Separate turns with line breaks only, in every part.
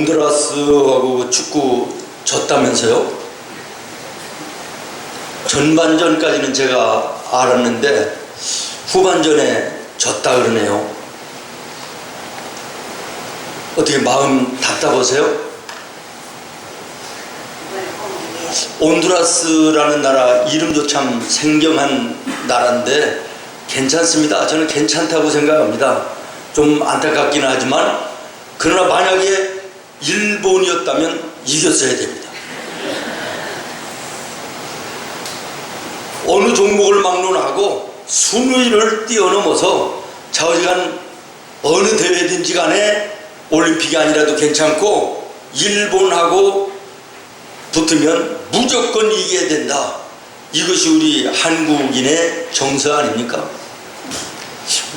온두라스하고 축구 졌다면서요? 전반전까지는 제가 알았는데 후반전에 졌다 그러네요. 어떻게 마음 답답하세요? 온두라스라는 나라 이름도 참 생경한 나라인데 괜찮습니다. 저는 괜찮다고 생각합니다. 좀 안타깝긴 하지만 그러나 만약에 일본이었다면 이겼어야 됩니다. 어느 종목을 막론하고 순위를 뛰어넘어서 좌우지간 어느 대회든지 간에 올림픽이 아니라도 괜찮고 일본하고 붙으면 무조건 이겨야 된다. 이것이 우리 한국인의 정서 아닙니까?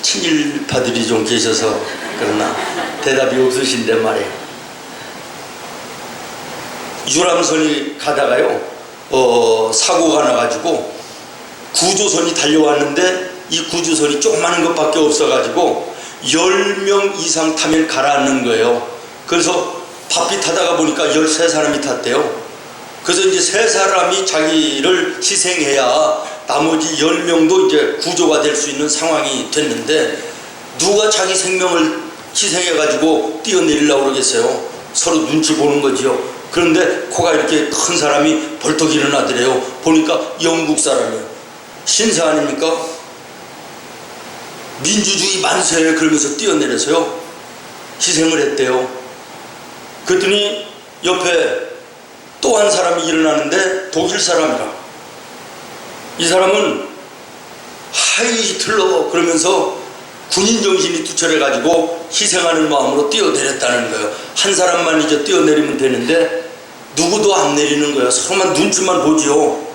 친일파들이 좀 계셔서 그러나 대답이 없으신데 말이에요. 유람선이 가다가요 사고가 나가지고 구조선이 달려왔는데 이 구조선이 조그마한 것밖에 없어가지고 10명 이상 타면 가라앉는 거예요. 그래서 바삐 타다가 보니까 13사람이 탔대요. 그래서 이제 3사람이 자기를 희생해야 나머지 10명도 이제 구조가 될 수 있는 상황이 됐는데 누가 자기 생명을 희생해가지고 뛰어내리려고 그러겠어요. 서로 눈치 보는 거지요. 그런데 코가 이렇게 큰 사람이 벌떡 일어나더래요. 보니까 영국 사람이에요. 신사 아닙니까? 민주주의 만세 그러면서 뛰어내려서요 희생을 했대요. 그랬더니 옆에 또 한 사람이 일어나는데 독일 사람이라. 이 사람은 하이 히틀러 그러면서 군인 정신이 투철해가지고 희생하는 마음으로 뛰어내렸다는 거예요. 한 사람만 이제 뛰어내리면 되는데 누구도 안 내리는 거예요. 서로만 눈치만 보지요.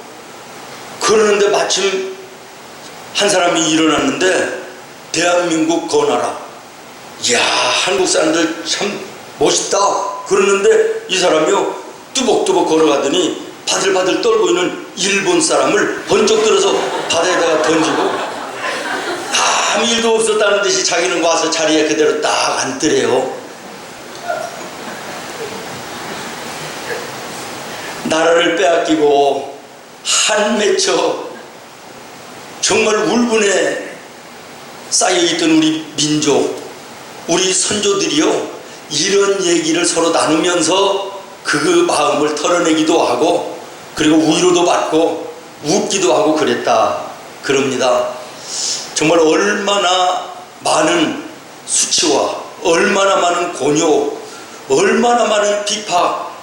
그러는데 마침 한 사람이 일어났는데 대한민국 건하라. 이야 한국 사람들 참 멋있다 그러는데 이 사람이요 뚜벅뚜벅 걸어가더니 바들바들 떨고 있는 일본 사람을 번쩍 들어서 바다에다가 던지고 아무 일도 없었다는 듯이 자기는 와서 자리에 그대로 딱 앉더래요. 나라를 빼앗기고 한 맺혀 정말 울분에 쌓여있던 우리 민족, 우리 선조들이요 이런 얘기를 서로 나누면서 그 마음을 털어내기도 하고 그리고 위로도 받고 웃기도 하고 그랬다 그럽니다. 정말 얼마나 많은 수치와 얼마나 많은 곤욕, 얼마나 많은 비팍,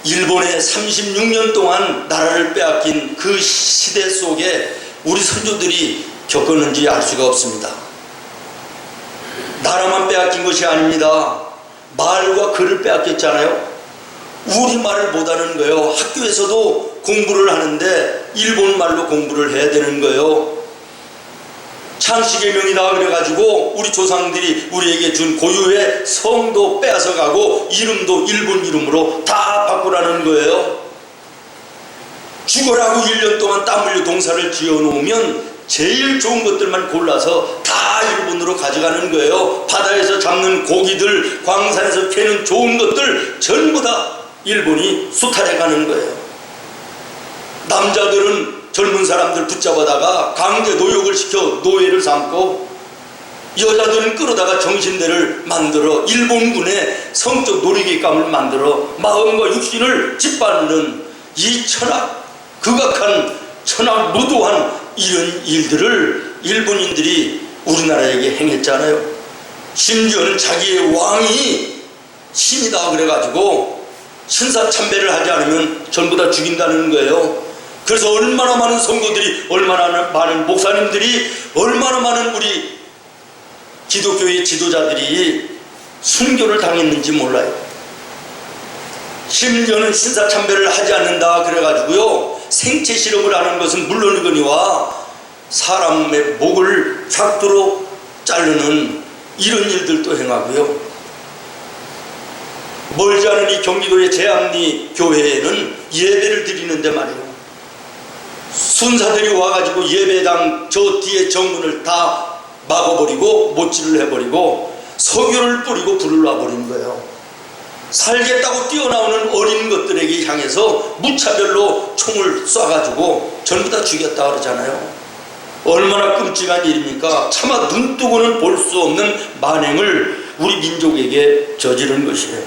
일본의 36년 동안 나라를 빼앗긴 그 시대 속에 우리 선조들이 겪었는지 알 수가 없습니다. 나라만 빼앗긴 것이 아닙니다. 말과 글을 빼앗겼잖아요. 우리말을 못하는 거예요. 학교에서도 공부를 하는데 일본말로 공부를 해야 되는 거예요. 창씨개명이다 그래가지고 우리 조상들이 우리에게 준 고유의 성도 빼앗아 가고 이름도 일본 이름으로 다 바꾸라는 거예요. 죽으라고 1년 동안 땀 흘려 동사를 지어놓으면 제일 좋은 것들만 골라서 다 일본으로 가져가는 거예요. 바다에서 잡는 고기들, 광산에서 캐는 좋은 것들 전부 다 일본이 수탈해 가는 거예요. 남자들은 젊은 사람들 붙잡아다가 강제 노역을 시켜 노예를 삼고 여자들은 끌어다가 정신대를 만들어 일본군의 성적 놀이기감을 만들어 마음과 육신을 짓밟는 이 천악 극악한 천악 무도한 이런 일들을 일본인들이 우리나라에게 행했잖아요. 심지어는 자기의 왕이 신이다 그래가지고 신사참배를 하지 않으면 전부 다 죽인다는 거예요. 그래서 얼마나 많은 성도들이, 얼마나 많은 목사님들이, 얼마나 많은 우리 기독교의 지도자들이 순교를 당했는지 몰라요. 심지어는 신사참배를 하지 않는다 그래가지고요 생체 실험을 하는 것은 물론이거니와 사람의 목을 삭도로 자르는 이런 일들도 행하고요. 멀지 않은 이 경기도의 제암리 교회에는 예배를 드리는데 말이에요 순사들이 와가지고 예배당 저 뒤에 정문을 다 막아버리고 못질을 해버리고 석유를 뿌리고 불을 놔버린 거예요. 살겠다고 뛰어나오는 어린 것들에게 향해서 무차별로 총을 쏴가지고 전부 다 죽였다 그러잖아요. 얼마나 끔찍한 일입니까? 차마 눈뜨고는 볼 수 없는 만행을 우리 민족에게 저지른 것이에요.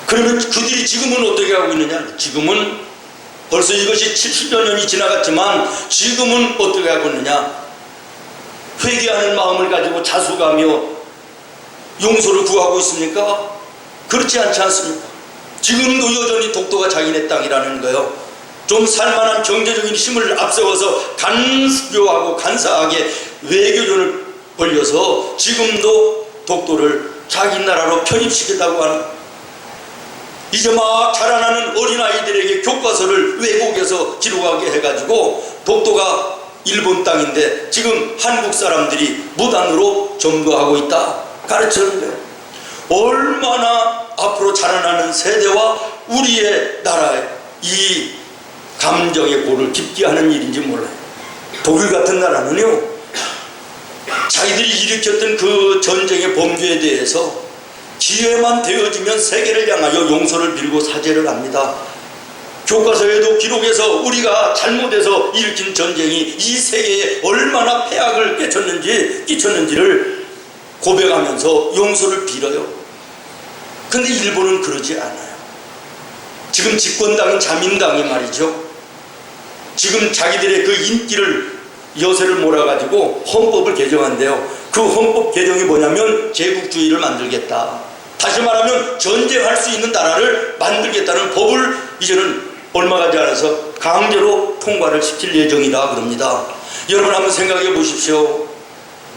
그러면 그들이 지금은 어떻게 하고 있느냐? 지금은 벌써 이것이 70여 년이 지나갔지만 지금은 어떻게 하고 있느냐? 회개하는 마음을 가지고 자수가며 용서를 구하고 있습니까? 그렇지 않지 않습니까? 지금도 여전히 독도가 자기네 땅이라는 거예요. 좀 살만한 경제적인 힘을 앞세워서 간교하고 간사하게 외교전을 벌려서 지금도 독도를 자기 나라로 편입시켰다고 하는, 이제 막 자라나는 어린아이들에게 교과서를 외국에서 기록하게 해가지고 독도가 일본 땅인데 지금 한국 사람들이 무단으로 점거하고 있다 가르치는 거예요. 얼마나 앞으로 자라나는 세대와 우리의 나라의 이 감정의 골을 깊게 하는 일인지 몰라요. 독일 같은 나라는요, 자기들이 일으켰던 그 전쟁의 범죄에 대해서 기회만 되어지면 세계를 향하여 용서를 빌고 사죄를 합니다. 교과서에도 기록해서 우리가 잘못해서 일으킨 전쟁이 이 세계에 얼마나 폐악을 끼쳤는지를 고백하면서 용서를 빌어요. 근데 일본은 그러지 않아요. 지금 집권당인 자민당이 말이죠, 지금 자기들의 그 인기를 여세를 몰아가지고 헌법을 개정한대요. 그 헌법 개정이 뭐냐면 제국주의를 만들겠다, 다시 말하면 전쟁할 수 있는 나라를 만들겠다는 법을 이제는 얼마 가지 않아서 강제로 통과를 시킬 예정이다 그럽니다. 여러분 한번 생각해 보십시오.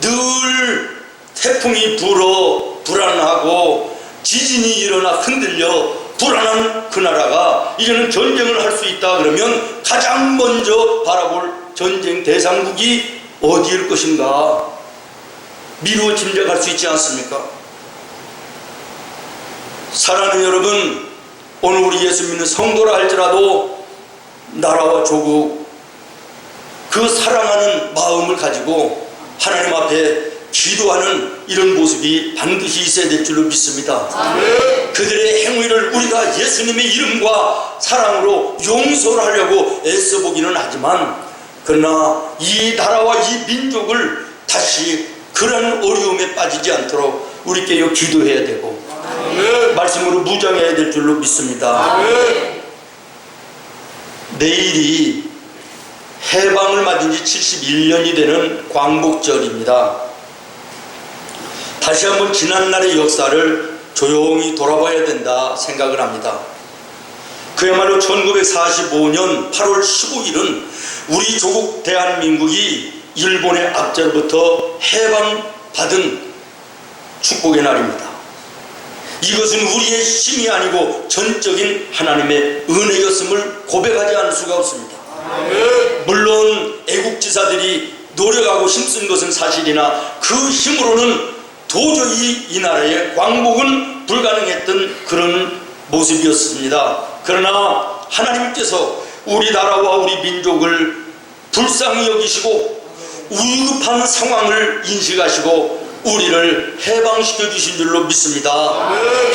늘 태풍이 불어 불안하고 지진이 일어나 흔들려 불안한 그 나라가 이제는 전쟁을 할 수 있다 그러면 가장 먼저 바라볼 전쟁 대상국이 어디일 것인가 미루어 짐작할 수 있지 않습니까? 사랑하는 여러분, 오늘 우리 예수 믿는 성도라 할지라도 나라와 조국, 그 사랑하는 마음을 가지고 하나님 앞에 기도하는 이런 모습이 반드시 있어야 될 줄로 믿습니다. 아멘. 그들의 행위를 우리가 예수님의 이름과 사랑으로 용서를 하려고 애써보기는 하지만, 그러나 이 나라와 이 민족을 다시 그런 어려움에 빠지지 않도록 우리 깨어 기도해야 되고, 아멘. 말씀으로 무장해야 될 줄로 믿습니다. 아멘. 내일이 해방을 맞은 지 71년이 되는 광복절입니다. 다시 한번 지난날의 역사를 조용히 돌아봐야 된다 생각을 합니다. 그야말로 1945년 8월 15일은 우리 조국 대한민국이 일본의 압제로부터 해방받은 축복의 날입니다. 이것은 우리의 힘이 아니고 전적인 하나님의 은혜였음을 고백하지 않을 수가 없습니다. 물론 애국지사들이 노력하고 힘쓴 것은 사실이나 그 힘으로는 도저히 이 나라의 광복은 불가능했던 그런 모습이었습니다. 그러나 하나님께서 우리 나라와 우리 민족을 불쌍히 여기시고 위급한 상황을 인식하시고 우리를 해방시켜 주신 줄로 믿습니다.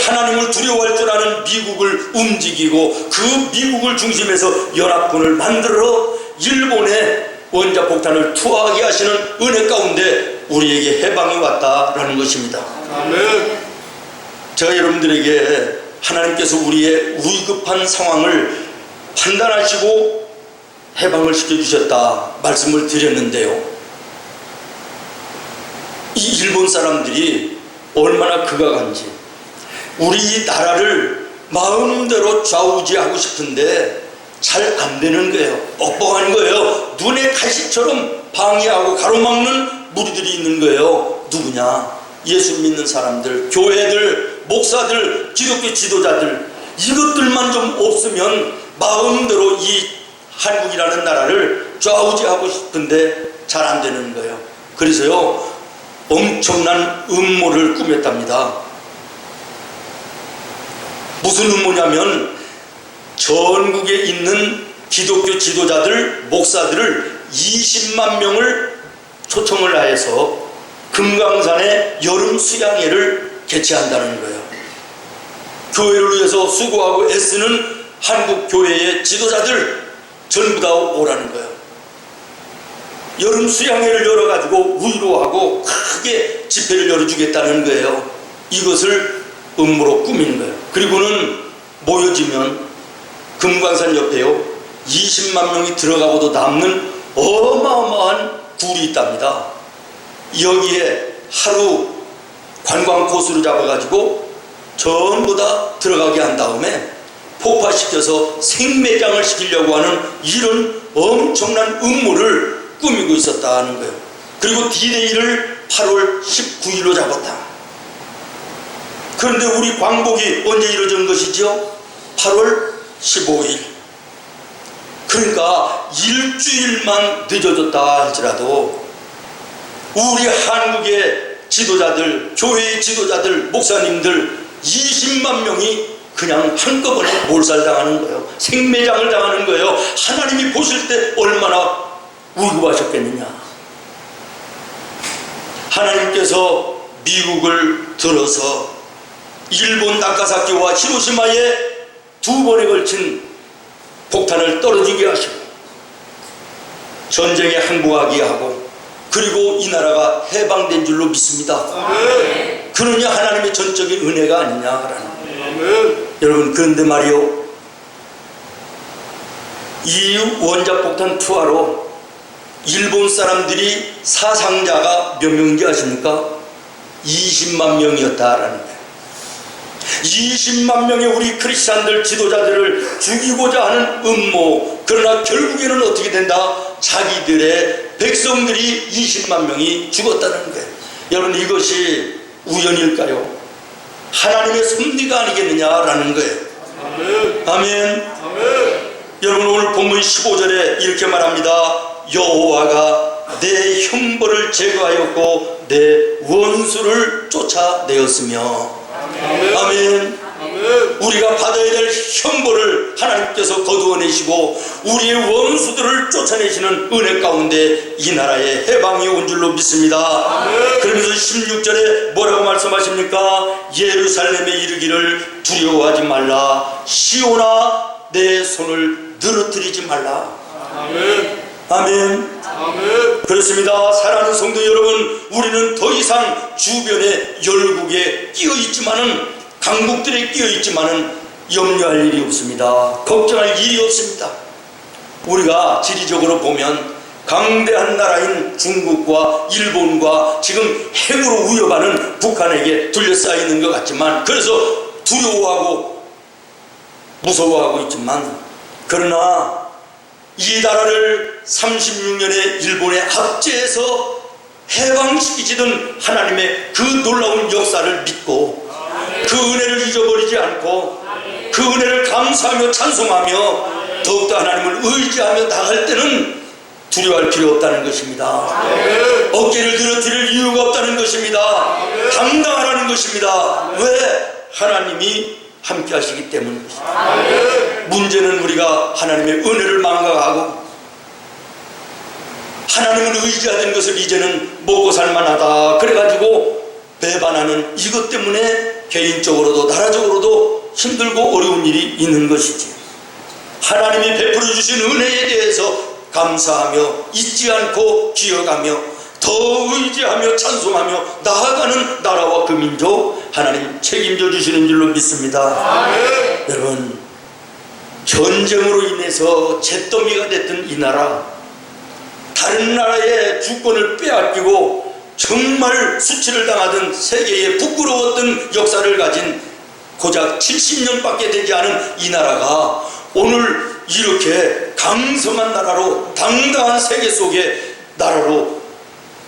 하나님을 두려워할 줄 아는 미국을 움직이고 그 미국을 중심해서 연합군을 만들어 일본의 원자폭탄을 투하하게 하시는 은혜 가운데 우리에게 해방이 왔다라는 것입니다. 아멘. 제가 여러분들에게 하나님께서 우리의 위급한 상황을 판단하시고 해방을 시켜주셨다 말씀을 드렸는데요, 이 일본 사람들이 얼마나 극악한지, 우리 나라를 마음대로 좌우지하고 싶은데 잘 안 되는 거예요. 뻑뻑한 거예요. 눈에 가시처럼 방해하고 가로막는 무리들이 있는 거예요. 누구냐? 예수 믿는 사람들, 교회들, 목사들, 기독교 지도자들, 이것들만 좀 없으면 마음대로 이 한국이라는 나라를 좌우지하고 싶은데 잘 안 되는 거예요. 그래서요, 엄청난 음모를 꾸몄답니다. 무슨 음모냐면 전국에 있는 기독교 지도자들, 목사들을 20만 명을 초청을 하여서 금강산에 여름 수양회를 개최한다는 거예요. 교회를 위해서 수고하고 애쓰는 한국 교회의 지도자들 전부 다 오라는 거예요. 여름 수양회를 열어가지고 위로하고 크게 집회를 열어주겠다는 거예요. 이것을 음모로 꾸미는 거예요. 그리고는 모여지면 금강산 옆에요 20만 명이 들어가고도 남는 어마어마한 굴이 있답니다. 여기에 하루 관광 코스로 잡아가지고 전부 다 들어가게 한 다음에 폭파시켜서 생매장을 시키려고 하는 이런 엄청난 음모를 꾸미고 있었다는 거예요. 그리고 D-Day를 8월 19일로 잡았다. 그런데 우리 광복이 언제 이루어진 것이죠? 8월 15일. 그러니까 일주일만 늦어졌다 할지라도 우리 한국의 지도자들, 교회의 지도자들, 목사님들 20만 명이 그냥 한꺼번에 몰살당하는 거예요. 생매장을 당하는 거예요. 하나님이 보실 때 얼마나 울고하셨겠느냐. 하나님께서 미국을 들어서 일본 나가사키와 히로시마에 2번에 걸친 폭탄을 떨어지게 하시고 전쟁에 항복하게 하고 그리고 이 나라가 해방된 줄로 믿습니다. 아멘. 그러냐 하나님의 전적인 은혜가 아니냐라는 거예요. 여러분, 그런데 말이요, 이 원자폭탄 투하로 일본 사람들이 사상자가 몇 명인지 아십니까? 20만 명이었다라는 거예요. 20만 명의 우리 크리스찬들 지도자들을 죽이고자 하는 음모. 그러나 결국에는 어떻게 된다? 자기들의 백성들이 20만 명이 죽었다는 거예요. 여러분, 이것이 우연일까요? 하나님의 섭리가 아니겠느냐라는 거예요. 아멘. 아멘. 아멘. 여러분, 오늘 본문 15절에 이렇게 말합니다. 여호와가 내 형벌을 제거하였고 내 원수를 쫓아내었으며. 아멘. 아멘. 아멘. 우리가 받아야 될 형벌을 하나님께서 거두어내시고 우리의 원수들을 쫓아내시는 은혜 가운데 이 나라에 해방이 온 줄로 믿습니다. 아멘. 그러면서 16절에 뭐라고 말씀하십니까? 예루살렘에 이르기를 두려워하지 말라. 시온아 내 손을 늘어뜨리지 말라. 아멘. 아멘. 아멘. 그렇습니다. 사랑하는 성도 여러분, 우리는 더 이상 주변의 열국에 끼어있지만은, 강국들에 끼어있지만은 염려할 일이 없습니다. 걱정할 일이 없습니다. 우리가 지리적으로 보면 강대한 나라인 중국과 일본과 지금 핵으로 위협하는 북한에게 둘러싸여 있는 것 같지만, 그래서 두려워하고 무서워하고 있지만, 그러나 이 나라를 36년의 일본의 압제에서 해방시키시던 하나님의 그 놀라운 역사를 믿고 그 은혜를 잊어버리지 않고 그 은혜를 감사하며 찬송하며 더욱더 하나님을 의지하며 나갈 때는 두려워할 필요 없다는 것입니다. 어깨를 들어드릴 이유가 없다는 것입니다. 당당하라는 것입니다. 왜? 하나님이 함께 하시기 때문입니다. 문제는 우리가 하나님의 은혜를 망각하고 하나님을 의지하던 것을 이제는 먹고 살만하다 그래가지고 배반하는 이것 때문에 개인적으로도 나라적으로도 힘들고 어려운 일이 있는 것이지. 하나님이 베풀어 주신 은혜에 대해서 감사하며 잊지 않고 기억하며 더 의지하며 찬송하며 나아가는 나라와 그 민족 하나님 책임져 주시는 줄로 믿습니다. 아멘. 여러분, 전쟁으로 인해서 잿더미가 됐던 이 나라, 다른 나라의 주권을 빼앗기고 정말 수치를 당하던 세계에 부끄러웠던 역사를 가진 고작 70년밖에 되지 않은 이 나라가 오늘 이렇게 강성한 나라로, 당당한 세계 속의 나라로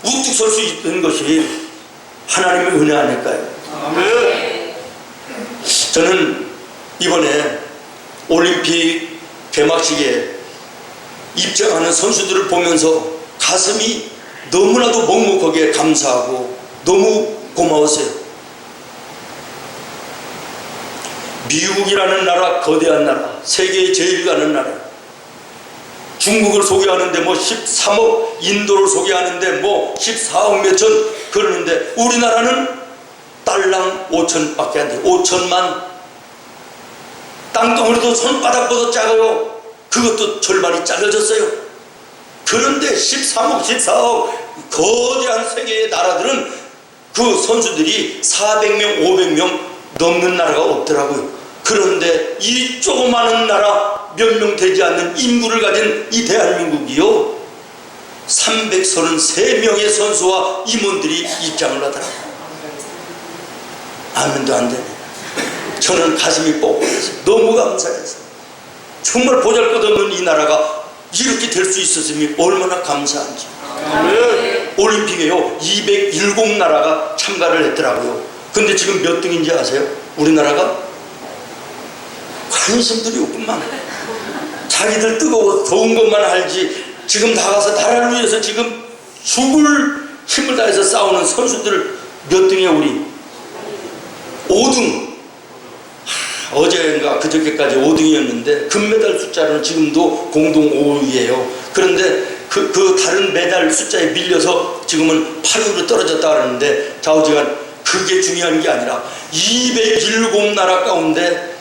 우뚝 설 수 있는 것이 하나님의 은혜 아닐까요? 아멘. 저는 이번에 올림픽 개막식에 입장하는 선수들을 보면서 가슴이 너무나도 먹먹하게 감사하고 너무 고마웠어요. 미국이라는 나라, 거대한 나라, 세계에 제일 가는 나라, 중국을 소개하는데 뭐 13억, 인도를 소개하는데 뭐 14억 몇천 그러는데 우리나라는 딸랑 5천밖에 안 돼요. 5천만. 땅덩어리도 손바닥보다 작아요. 그것도 절반이 잘라졌어요. 그런데 13억, 14억 거대한 세계의 나라들은 그 선수들이 400명, 500명 넘는 나라가 없더라고요. 그런데 이 조그마한 나라, 몇 명 되지 않는 인구를 가진 이 대한민국이요, 333명의 선수와 임원들이 입장을 하더라고요. 아멘도 안 되네. 저는 가슴이 뻐근해서 너무 감사해서, 정말 보잘것없는 이 나라가 이렇게 될 수 있었으면 얼마나 감사한지. 올림픽에요 207나라가 참가를 했더라고요. 근데 지금 몇 등인지 아세요? 우리나라가? 관심들이 없구만. 자기들 뜨거워 더운 것만 알지, 지금 나가서 나라를 위해서 지금 죽을 힘을 다해서 싸우는 선수들 몇 등이에요? 우리 5등. 어제인가 그저께까지 5등이었는데 금메달 숫자로는 지금도 공동 5위예요. 그런데 그 다른 메달 숫자에 밀려서 지금은 8위로 떨어졌다 그러는데 좌우지간 그게 중요한 게 아니라 207나라 가운데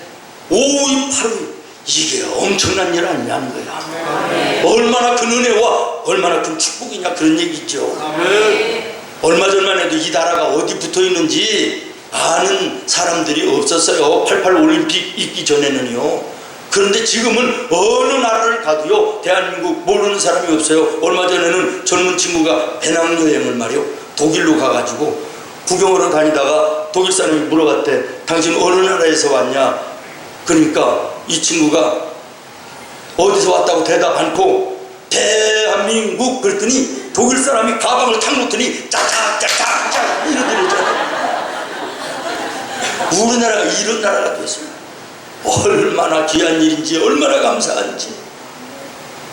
5위, 8위, 이게 엄청난 일 아니냐는 거야. 얼마나 큰 은혜와 얼마나 큰 축복이냐, 그런 얘기 있죠. 얼마 전만 해도 이 나라가 어디 붙어 있는지 아는 사람들이 없었어요. 88 올림픽 있기 전에는요. 그런데 지금은 어느 나라를 가도요, 대한민국 모르는 사람이 없어요. 얼마 전에는 젊은 친구가 배낭여행을 말이요, 독일로 가가지고 구경하러 다니다가 독일 사람이 물어봤대. 당신 어느 나라에서 왔냐? 그러니까 이 친구가 어디서 왔다고 대답 않고 대한민국 그랬더니 독일 사람이 가방을 탁 놓더니 짝짝짝짝짝 이러더래요. 우리나라가 이런 나라가 됐습니다. 얼마나 귀한 일인지, 얼마나 감사한지.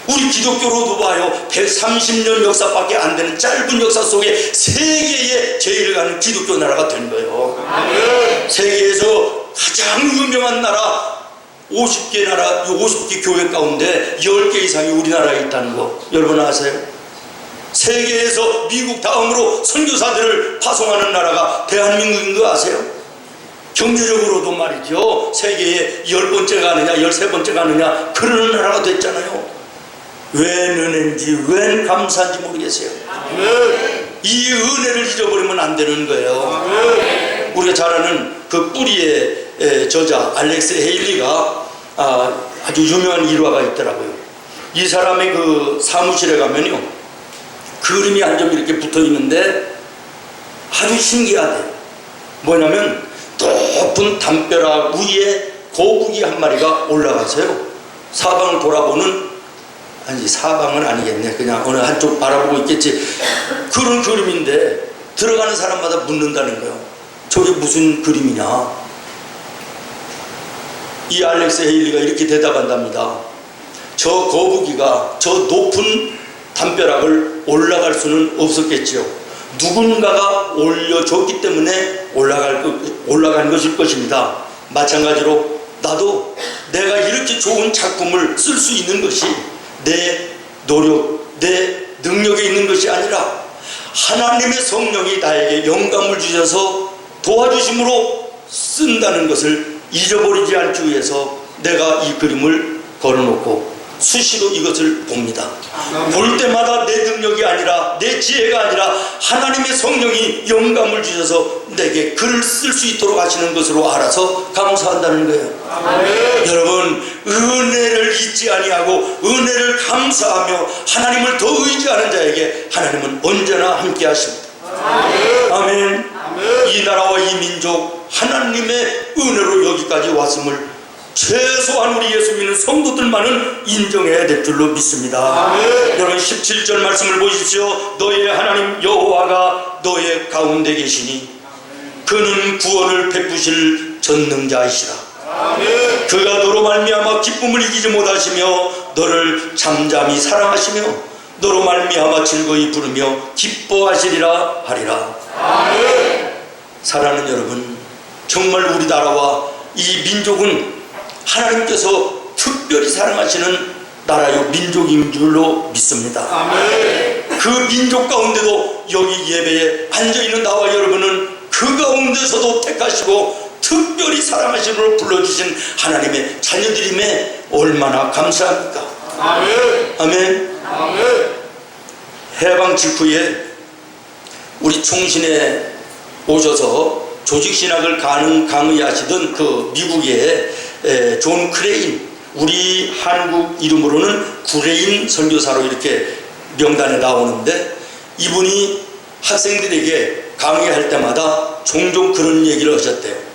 우리 기독교로도 봐요, 130년 역사밖에 안 되는 짧은 역사 속에 세계에 제일 가는 기독교 나라가 된 거예요. 세계에서 가장 유명한 나라 50개 나라, 50개 교회 가운데 10개 이상이 우리나라에 있다는 거 여러분 아세요? 세계에서 미국 다음으로 선교사들을 파송하는 나라가 대한민국인 거 아세요? 경제적으로도 말이죠, 세계에 10번째 가느냐 13번째 가느냐 그러는 나라가 됐잖아요. 왜 은혜인지, 왜 감사한지 모르겠어요. 이 은혜를 잊어버리면 안 되는 거예요. 우리가 잘 아는 그 뿌리의 저자 알렉스 헤일리가 아주 유명한 일화가 있더라고요. 이 사람의 그 사무실에 가면요, 그림이 한 점 이렇게 붙어 있는데 아주 신기하대요. 뭐냐면 높은 담벼락 위에 거북이 한 마리가 올라가서요, 사방을 돌아보는, 아니 사방은 아니겠네, 그냥 어느 한쪽 바라보고 있겠지, 그런 그림인데 들어가는 사람마다 묻는다는 거예요. 저게 무슨 그림이냐? 이 알렉스 헤일리가 이렇게 대답한답니다. 저 거북이가 저 높은 담벼락을 올라갈 수는 없었겠지요. 누군가가 올려줬기 때문에 올라간 것일 것입니다. 마찬가지로 나도 내가 이렇게 좋은 작품을 쓸 수 있는 것이 내 노력, 내 능력에 있는 것이 아니라 하나님의 성령이 나에게 영감을 주셔서 도와주심으로 쓴다는 것을 잊어버리지 않기 위해서 내가 이 그림을 걸어놓고 수시로 이것을 봅니다. 볼 때마다 내 능력이 아니라, 내 지혜가 아니라 하나님의 성령이 영감을 주셔서 내게 글을 쓸 수 있도록 하시는 것으로 알아서 감사한다는 거예요. 여러분, 은혜를 잊지 아니하고 은혜를 감사하며 하나님을 더 의지하는 자에게 하나님은 언제나 함께 하십니다. 아멘. 이 나라와 이 민족 하나님의 은혜로 여기까지 왔음을 최소한 우리 예수 믿는 성도들만은 인정해야 될 줄로 믿습니다. 여러분 17절 말씀을 보십시오. 너의 하나님 여호와가 너의 가운데 계시니 그는 구원을 베푸실 전능자이시라. 그가 너로 말미암아 기쁨을 이기지 못하시며 너를 잠잠히 사랑하시며 너로 말미암아 즐거이 부르며 기뻐하시리라 하리라. 사랑하는 여러분, 정말 우리 나라와 이 민족은 하나님께서 특별히 사랑하시는 나라요 민족인 줄로 믿습니다. 그 민족 가운데도 여기 예배에 앉아있는 나와 여러분은 그 가운데서도 택하시고 특별히 사랑하심으로 불러주신 하나님의 자녀들임에 얼마나 감사합니까?
아멘.
아멘.
아멘. 해방
직후에 우리 총신에 오셔서 조직신학을 강의하시던 그 미국의 존 크레인, 우리 한국 이름으로는 구레인 선교사로 이렇게 명단에 나오는데, 이분이 학생들에게 강의할 때마다 종종 그런 얘기를 하셨대요.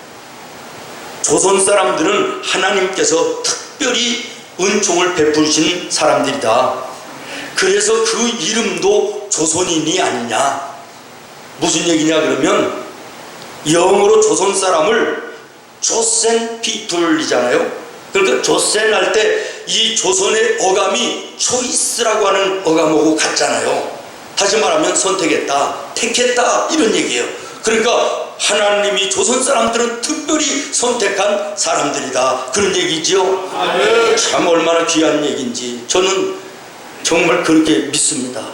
조선 사람들은 하나님께서 특별히 은총을 베푸신 사람들이다. 그래서 그 이름도 조선인이 아니냐. 무슨 얘기냐 그러면, 영어로 조선 사람을 조센 피플이잖아요. 그러니까 조센 할 때 이 조선의 어감이 초이스라고 하는 어감하고 같잖아요. 다시 말하면 선택했다, 택했다, 이런 얘기예요. 그러니까 하나님이 조선 사람들은 특별히 선택한 사람들이다, 그런 얘기죠.
아멘.
참 얼마나 귀한 얘기인지 저는 정말 그렇게 믿습니다.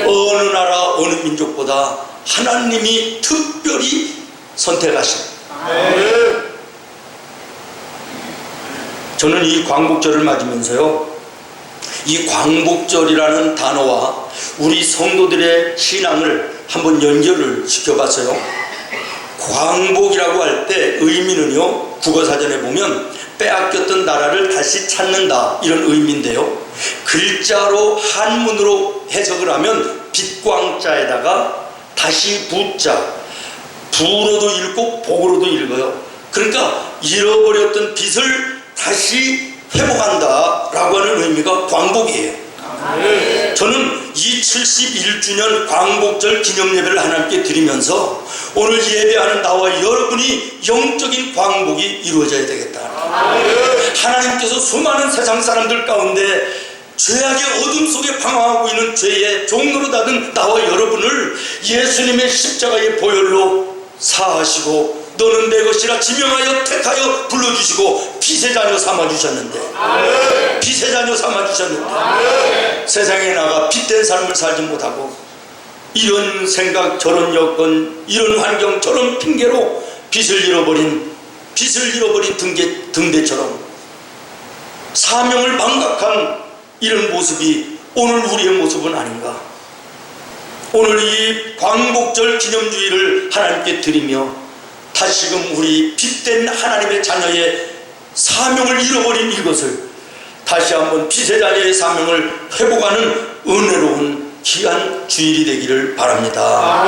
어느 나라 어느 민족보다 하나님이 특별히 선택하신, 저는 이 광복절을 맞으면서요, 이 광복절이라는 단어와 우리 성도들의 신앙을 한번 연결을 시켜봤어요. 광복이라고 할 때 의미는요, 국어사전에 보면 빼앗겼던 나라를 다시 찾는다, 이런 의미인데요, 글자로 한문으로 해석을 하면 빛광자에다가 다시 부자, 부로도 읽고 복으로도 읽어요. 그러니까 잃어버렸던 빛을 다시 회복한다 라고 하는 의미가 광복이에요. 저는 이 71주년 광복절 기념예배를 하나님께 드리면서 오늘 예배하는 나와 여러분이 영적인 광복이 이루어져야 되겠다. 하나님께서 수많은 세상 사람들 가운데 죄악의 어둠 속에 방황하고 있는 죄의 종로로 닫은 나와 여러분을 예수님의 십자가의 보혈로 사하시고, 너는 내 것이라 지명하여 택하여 불러주시고 빛의 자녀 삼아주셨는데, 빛의 자녀 삼아주셨는데 세상에 나가 빛된 삶을 살지 못하고 이런 생각, 저런 여건, 이런 환경, 저런 핑계로 빛을 잃어버린 등대처럼 사명을 망각한 이런 모습이 오늘 우리의 모습은 아닌가. 오늘 이 광복절 기념주의를 하나님께 드리며 다시금 우리 빛된 하나님의 자녀의 사명을 잃어버린 이것을 다시 한번 빛의 자녀의 사명을 회복하는 은혜로운 귀한 주일이 되기를 바랍니다.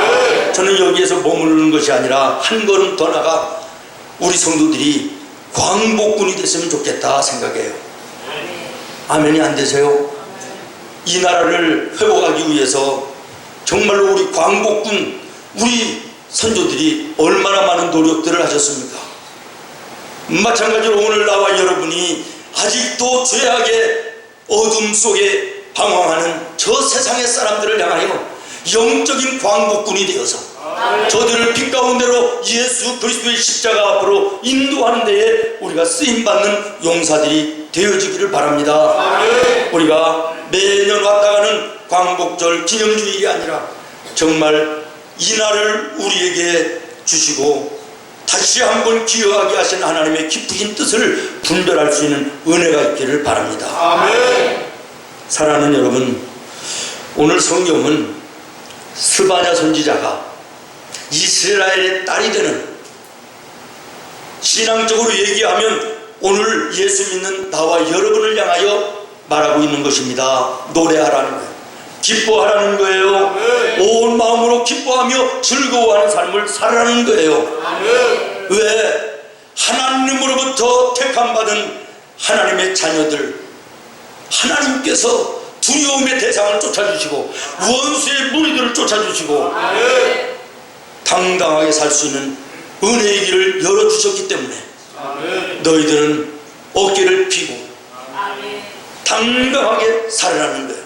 저는 여기에서 머무르는 것이 아니라 한 걸음 더 나가 우리 성도들이 광복군이 됐으면 좋겠다 생각해요. 아멘이 안 되세요? 이 나라를 회복하기 위해서 정말로 우리 광복군, 우리 선조들이 얼마나 많은 노력들을 하셨습니까? 마찬가지로 오늘 나와 여러분이 아직도 죄악의 어둠 속에 방황하는 저 세상의 사람들을 향하여 영적인 광복군이 되어서 저들을 빛 가운데로 예수 그리스도의 십자가 앞으로 인도하는 데에 우리가 쓰임받는 용사들이 되어지기를 바랍니다. 우리가 매년 왔다가는 광복절 기념주일이 아니라 정말 이 날을 우리에게 주시고 다시 한번 기여하게 하신 하나님의 깊으신 뜻을 분별할 수 있는 은혜가 있기를 바랍니다.
아멘.
사랑하는 여러분, 오늘 성경은 스바냐 선지자가 이스라엘의 딸이 되는, 신앙적으로 얘기하면 오늘 예수 믿는 나와 여러분을 향하여 말하고 있는 것입니다. 노래하라는 거예요. 기뻐하라는 거예요. 온 마음으로 기뻐하며 즐거워하는 삶을 살아라는 거예요. 왜? 하나님으로부터 택함받은 하나님의 자녀들, 하나님께서 두려움의 대상을 쫓아주시고 원수의 무리들을 쫓아주시고 당당하게 살 수 있는 은혜의 길을 열어주셨기 때문에 너희들은 어깨를 펴고 당당하게 살아라는 거예요.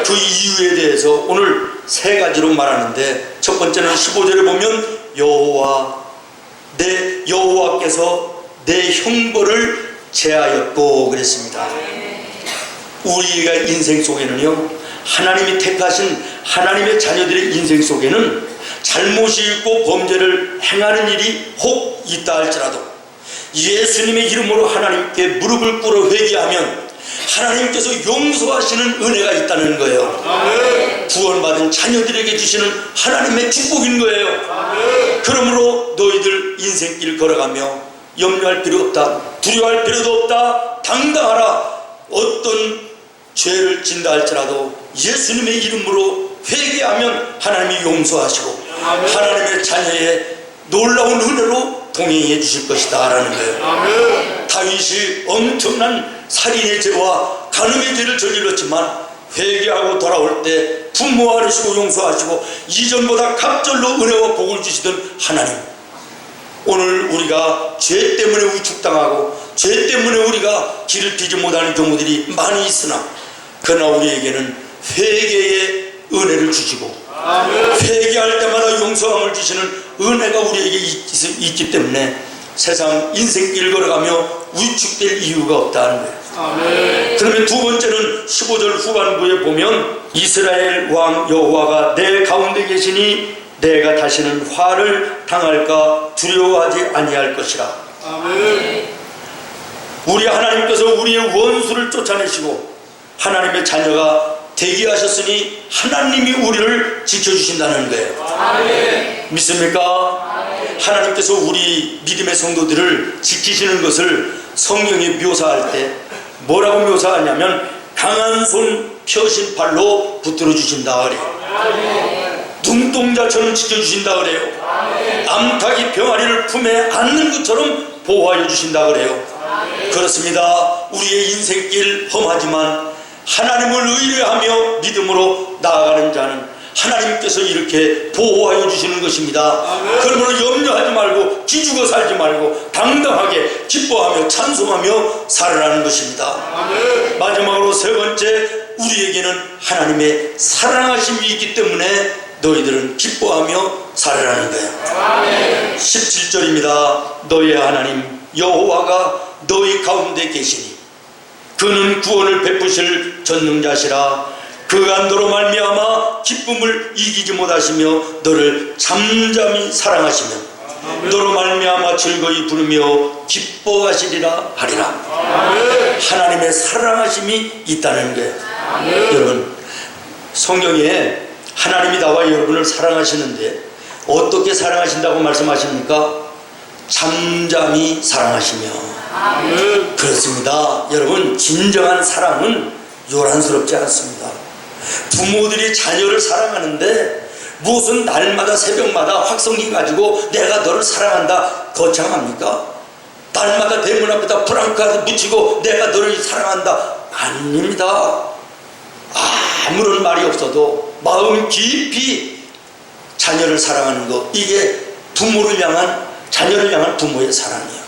그 이유에 대해서 오늘 세 가지로 말하는데, 첫 번째는 15절에 보면 여호와께서 내 형벌을 제하였고 그랬습니다. 우리가 인생 속에는요, 하나님이 택하신 하나님의 자녀들의 인생 속에는 잘못이 있고 범죄를 행하는 일이 혹 있다 할지라도 예수님의 이름으로 하나님께 무릎을 꿇어 회개하면 하나님께서 용서하시는 은혜가 있다는 거예요.
아멘.
구원받은 자녀들에게 주시는 하나님의 축복인 거예요.
아멘.
그러므로 너희들 인생길 걸어가며 염려할 필요 없다, 두려워할 필요도 없다, 당당하라. 어떤 죄를 진다 할지라도 예수님의 이름으로 회개하면 하나님이 용서하시고
아멘.
하나님의 자녀의 놀라운 은혜로 동행해 주실 것이다 라는 거예요.
아멘.
다윗이 엄청난 살인의 죄와 간음의 죄를 저질렀지만 회개하고 돌아올 때 분모하시고 용서하시고 이전보다 갑절로 은혜와 복을 주시던 하나님, 오늘 우리가 죄 때문에 위축당하고 죄 때문에 우리가 길을 피지 못하는 경우들이 많이 있으나 그러나 우리에게는 회개의 은혜를 주시고
아멘.
회개할 때마다 용서함을 주시는 은혜가 우리에게 있기 때문에 세상 인생길 걸어가며 위축될 이유가 없다는 거예요.
아멘.
그러면 두 번째는 15절 후반부에 보면 이스라엘 왕 여호와가 내 가운데 계시니 내가 다시는 화를 당할까 두려워하지 아니할 것이라.
아멘.
우리 하나님께서 우리의 원수를 쫓아내시고 하나님의 자녀가 되게 하셨으니 하나님이 우리를 지켜주신다는 거예요.
아멘.
믿습니까? 하나님께서 우리 믿음의 성도들을 지키시는 것을 성경에 묘사할 때 뭐라고 묘사하냐면 강한 손 펴신 팔로 붙들어 주신다 그래요. 눈동자처럼 지켜주신다 그래요. 암탉이 병아리를 품에 안는 것처럼 보호하여 주신다 그래요. 그렇습니다. 우리의 인생길 험하지만 하나님을 의뢰하며 믿음으로 나아가는 자는 하나님께서 이렇게 보호하여 주시는 것입니다. 그러므로 염려하지 말고 기죽어 살지 말고 당당하게 기뻐하며 찬송하며 살아가는 것입니다. 마지막으로 세 번째, 우리에게는 하나님의 사랑하심이 있기 때문에 너희들은 기뻐하며 살아가는 거예요. 17절입니다. 너희의 하나님 여호와가 너희 가운데 계시니 그는 구원을 베푸실 전능자시라. 그가 너로 말미암아 기쁨을 이기지 못하시며 너를 잠잠히 사랑하시며 너로 말미암아 즐거이 부르며 기뻐하시리라 하리라. 하나님의 사랑하심이 있다는 거예요. 여러분, 성경에 하나님이 나와 여러분을 사랑하시는데 어떻게 사랑하신다고 말씀하십니까? 잠잠히 사랑하시며. 그렇습니다. 여러분, 진정한 사랑은 요란스럽지 않습니다. 부모들이 자녀를 사랑하는데 무슨 날마다 새벽마다 확성기 가지고 내가 너를 사랑한다 거창합니까? 날마다 대문 앞에다 프랑카드 붙이고 내가 너를 사랑한다 아닙니다. 아무런 말이 없어도 마음 깊이 자녀를 사랑하는 것, 이게 부모를 향한, 자녀를 향한 부모의 사랑이에요.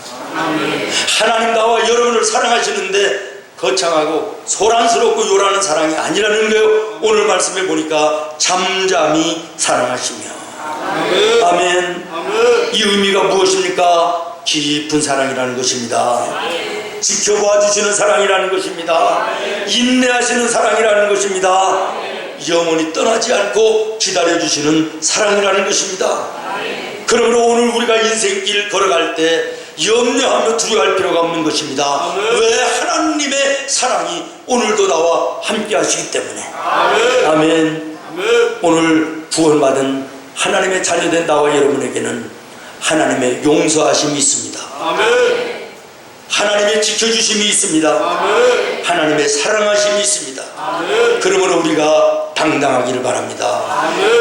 하나님 나와 여러분을 사랑하시는데 거창하고 소란스럽고 요란한 사랑이 아니라는 거예요. 오늘 말씀해 보니까 잠잠히 사랑하시며. 아멘. 이 의미가 무엇입니까? 깊은 사랑이라는 것입니다. 지켜봐 주시는 사랑이라는 것입니다. 인내하시는 사랑이라는 것입니다. 영원히 떠나지 않고 기다려주시는 사랑이라는 것입니다. 그러므로 오늘 우리가 인생길 걸어갈 때 염려하며 두려워할 필요가 없는 것입니다. 왜? 하나님의 사랑이 오늘도 나와 함께 하시기 때문에. 아멘. 오늘 구원받은 하나님의 자녀된 나와 여러분에게는 하나님의 용서하심이 있습니다. 하나님의 지켜주심이 있습니다. 하나님의 사랑하심이 있습니다. 그러므로 우리가 당당하기를 바랍니다.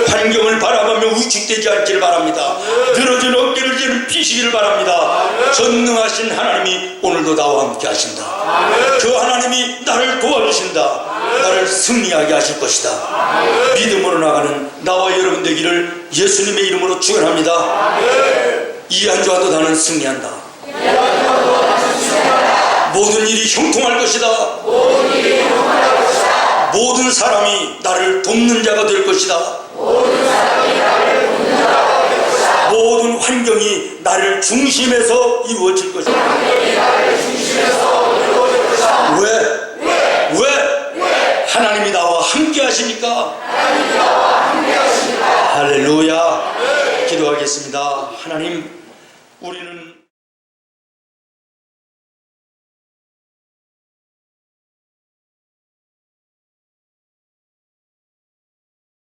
환경을 바라보며 위축되지 않기를 바랍니다. 늘어진 어깨를 지는 피시기를 바랍니다. 전능하신 하나님이 오늘도 나와 함께 하신다. 그 하나님이 나를 도와주신다. 나를 승리하게 하실 것이다. 믿음으로 나가는 나와 여러분 되기를 예수님의 이름으로 축원합니다. 이 한 주와도 나는 승리한다. 모든 일이 형통할 것이다. 모든 사람이 나를 돕는 자가 될 것이다. 모든 환경이 나를 중심에서 이루어질 것이다. 왜? 하나님이 나와 함께 하십니까? 할렐루야. 기도하겠습니다. 하나님, 우리는